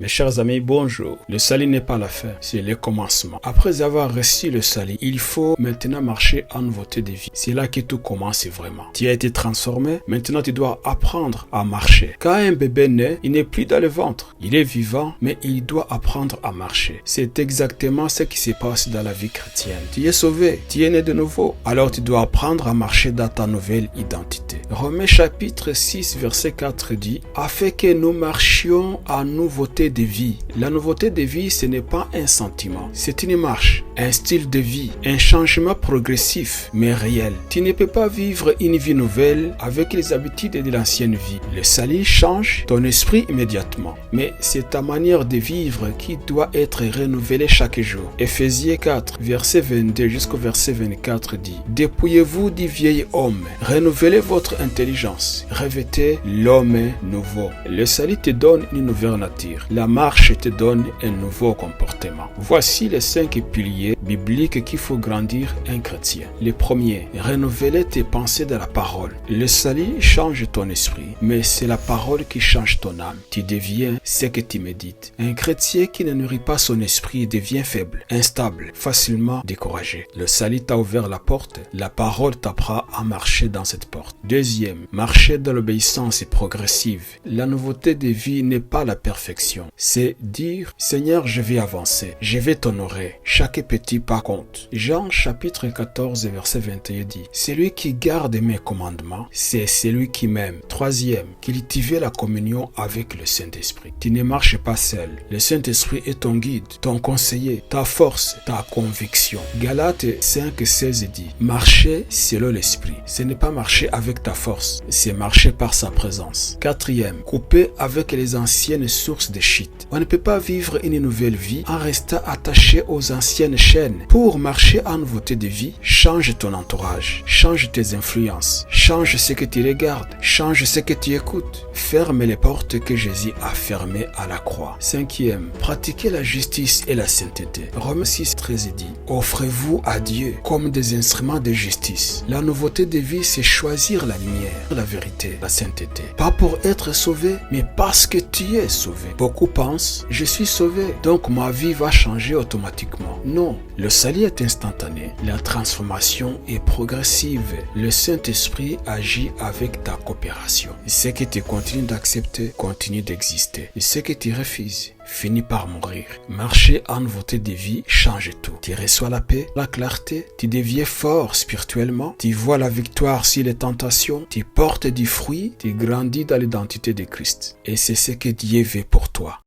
Mes chers amis, bonjour. Le salut n'est pas la fin, c'est le commencement. Après avoir reçu le salut, il faut maintenant marcher en nouveauté de vie. C'est là que tout commence vraiment. Tu as été transformé, maintenant tu dois apprendre à marcher. Quand un bébé naît, il n'est plus dans le ventre. Il est vivant, mais il doit apprendre à marcher. C'est exactement ce qui se passe dans la vie chrétienne. Tu es sauvé, tu es né de nouveau. Alors tu dois apprendre à marcher dans ta nouvelle identité. Romains chapitre 6, verset 4 dit « Afin que nous marchions en nouveauté de vie. » La nouveauté de vie, ce n'est pas un sentiment, c'est une marche, un style de vie, un changement progressif, mais réel. Tu ne peux pas vivre une vie nouvelle avec les habitudes de l'ancienne vie. Le salut change ton esprit immédiatement, mais c'est ta manière de vivre qui doit être renouvelée chaque jour. Éphésiens 4, verset 22 jusqu'au verset 24 dit « Dépouillez-vous du vieil homme, renouvelez votre intelligence, revêtez l'homme nouveau. » Le salut te donne une nouvelle nature. La marche te donne un nouveau comportement. Voici les 5 piliers bibliques qu'il faut grandir un chrétien. Le premier, renouveler tes pensées de la parole. Le salut change ton esprit, mais c'est la parole qui change ton âme. Tu deviens ce que tu médites. Un chrétien qui ne nourrit pas son esprit devient faible, instable, facilement découragé. Le salut t'a ouvert la porte, la parole t'apprend à marcher dans cette porte. Deuxième, marcher dans l'obéissance progressive. La nouveauté de vie n'est pas la perfection. C'est dire, Seigneur, je vais avancer, je vais t'honorer. Chaque petit pas compte. Jean chapitre 14 verset 21 dit, celui qui garde mes commandements, c'est celui qui m'aime. Troisième, cultiver la communion avec le Saint-Esprit. Tu ne marches pas seul. Le Saint-Esprit est ton guide, ton conseiller, ta force, ta conviction. Galates 5:16 dit, marcher selon l'Esprit. Ce n'est pas marcher avec ta force, c'est marcher par sa présence. Quatrième, couper avec les anciennes sources de shit. On ne peut pas vivre une nouvelle vie en restant attaché aux anciennes chaînes. Pour marcher en nouveauté de vie, change ton entourage, change tes influences, change ce que tu regardes, change ce que tu écoutes. Ferme les portes que Jésus a fermées à la croix. Cinquième, pratiquer la justice et la sainteté. Romains 6:13 dit, offrez-vous à Dieu comme des instruments de justice. La nouveauté de vie, c'est choisir la lumière, la vérité, la sainteté. Pas pour être sauvé, mais parce que tu es sauvé. Beaucoup pensent, je suis sauvé, donc ma vie va changer automatiquement. Non, le salut est instantané. La transformation est progressive. Le Saint-Esprit agit avec ta coopération. Ce que tu continues d'accepter continue d'exister. Et ce que tu refuses finit par mourir. Marcher en nouveauté de vie change tout. Tu reçois la paix, la clarté, tu deviens fort spirituellement, tu vois la victoire sur les tentations, tu portes du fruit, tu grandis dans l'identité de Christ. Et c'est ce que Dieu veut pour toi.